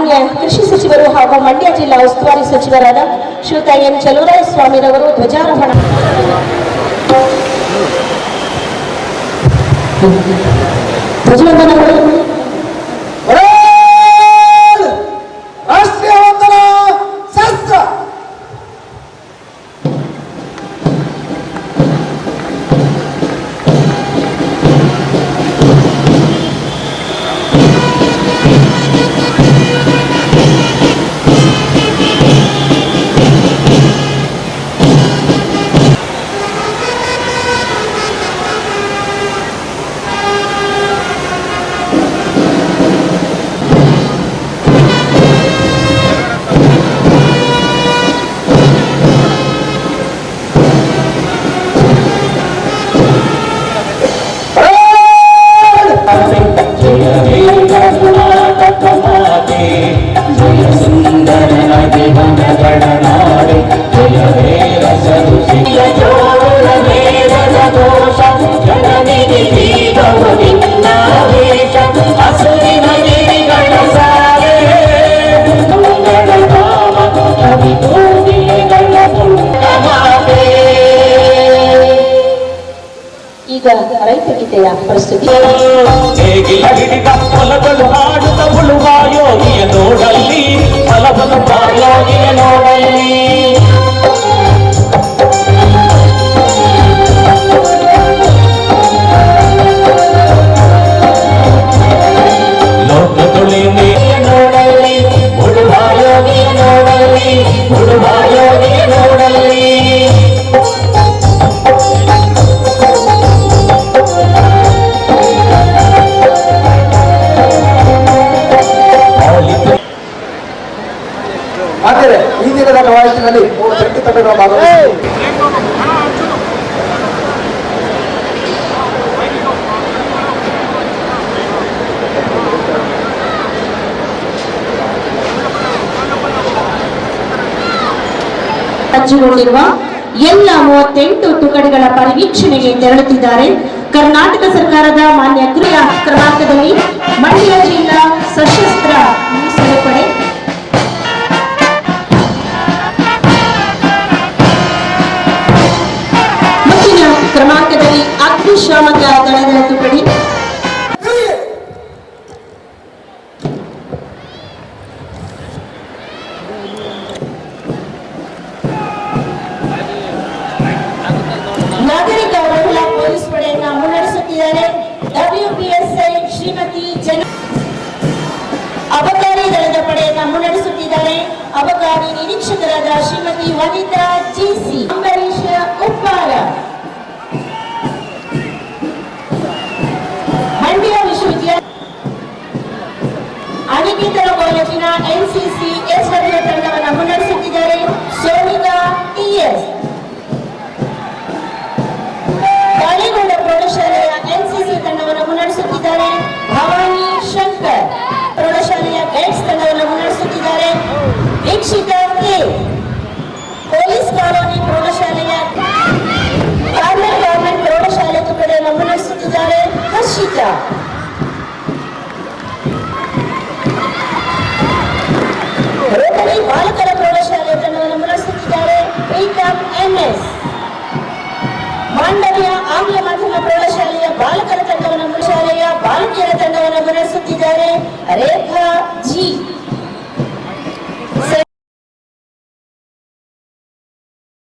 ಮಾನ್ಯ ಕೃಷಿ ಸಚಿವರು ಹಾಗೂ ಮಂಡ್ಯ ಜಿಲ್ಲಾ ಉಸ್ತುವಾರಿ ಸಚಿವರಾದ ಶ್ರೀಯುತ ಎನ್ ಚಲುವರಾಯ ಸ್ವಾಮಿರವರು ಧ್ವಜಾರೋಹಣ ಧ್ವಜವಂದನಗಳು. ಈಗ ರೈತಗೀತೆಯ ಪ್ರಸ್ತುತಿ. ಫಲಗಳು ಹಾಡುತ್ತ ಉಳುವ ಯೋಗಿಯ ನೋಡಲ್ಲಿ ಫಲವನ್ನು ಯೋಗಿಯ ನೋಡಲ್ಲಿ ಲೋಕ ತುಳಿಮೆ ನೋಡಲ್ಲಿ ಉಳುವ ಯೋಗಿಯ ನೋಡಲ್ಲಿ ಉಳುವ ಯೋಗಿಯ ನೋಡಲ್ಲಿ ಆದರೆ ಈ ದಿನದ ಕವಾಯತಿನಲ್ಲಿ 3 ಜಂಟಿ ತಂಡಗಳ ಭಾಗವಹಿಸಿವೆ. ಸಜ್ಜುಗೊಂಡಿರುವ ಎಲ್ಲ 38 ತುಕಡಿಗಳ ಪರಿವೀಕ್ಷಣೆಗೆ ತೆರಳುತ್ತಿದ್ದಾರೆ. ಕರ್ನಾಟಕ ಸರ್ಕಾರದ ಮಾನ್ಯ ಗೃಹ ಕ್ರಮಾಂಕದಲ್ಲಿ ಮಂಡ್ಯ ಜಿಲ್ಲಾ ಸಶಸ್ತ್ರ ಮೀಸಲು ಪಡೆ, ಮುಂದಿನ ಕ್ರಮಾಂಕದಲ್ಲಿ ಅಗ್ನಿಶಾಮಕ ದಳದ ತುಕಡಿ, ನಾಗರಿಕ ಮಹಿಳಾ ಪೊಲೀಸ್ ಪಡೆಯನ್ನ ಮುನ್ನಡೆಸುತ್ತಿದ್ದಾರೆ. WPSI ಶ್ರೀಮತಿ ಅಬಕಾರಿ ದಳದ ಪಡೆಯನ್ನ ಮುನ್ನಡೆಸುತ್ತಿದ್ದಾರೆ. ಅಬಕಾರಿ ನಿರೀಕ್ಷಕರಾದ ಶ್ರೀಮತಿ ವನಿತಾ ಜಿಸಿ, ಅಂಬರೀಶ್ ಉಪ್ಪಾರ, ಮಂಡ್ಯ ವಿಶ್ವವಿದ್ಯಾಲಯ ಅನಿಕೇತನ ಕಾಲೇಜಿನ NCC SW ತಂಡವನ್ನು ಮುನ್ನಡೆಸುತ್ತಿದ್ದಾರೆ. ಸೋನಿಕಾ TS, ಕಾಳಿಗೊಂಡ ಪ್ರೌಢಶಾಲೆಯ NCC ತಂಡವನ್ನು ಮುನ್ನಡೆಸುತ್ತಿದ್ದಾರೆ. ಭವಾನಿ ಶಂಕರ್ ಪ್ರೌಢಶಾಲೆಯ ಗೈಡ್ಸ್ ತಂಡವನ್ನು ಮುನ್ನಡೆಸುತ್ತಿದ್ದಾರೆ. ದೀಕ್ಷಿತ ಕೆ, ಪೊಲೀಸ್ ಕಾಲೋನಿ ಪ್ರೌಢಶಾಲೆಯ ಗವರ್ಮೆಂಟ್ ಪ್ರೌಢಶಾಲೆ ತುಕಡಿಯನ್ನು ಮುನ್ನಡೆಸುತ್ತಿದ್ದಾರೆ. ಹರ್ಷಿತಾ, ರೋಟರಿ ಬಾಲಕರ ಪ್ರೌಢಶಾಲೆಯ ತಂಡವನ್ನು ಮುನ್ನಡೆಸುತ್ತಿದ್ದಾರೆ. ಪ್ರೀತಮ್ NS, ಮಾಂಡವ್ಯ ಆಂಗ್ಲ ಮಾಧ್ಯಮ ಪ್ರೌಢಶಾಲೆಯ ಬಾಲಕರ ತಂಡವನ್ನು ಶಾಲೆಯ ಬಾಲಕಿಯರ ತಂಡವನ್ನು ಮುನ್ನಡೆಸುತ್ತಿದ್ದಾರೆ. ರೇಖಾ ಜಿ,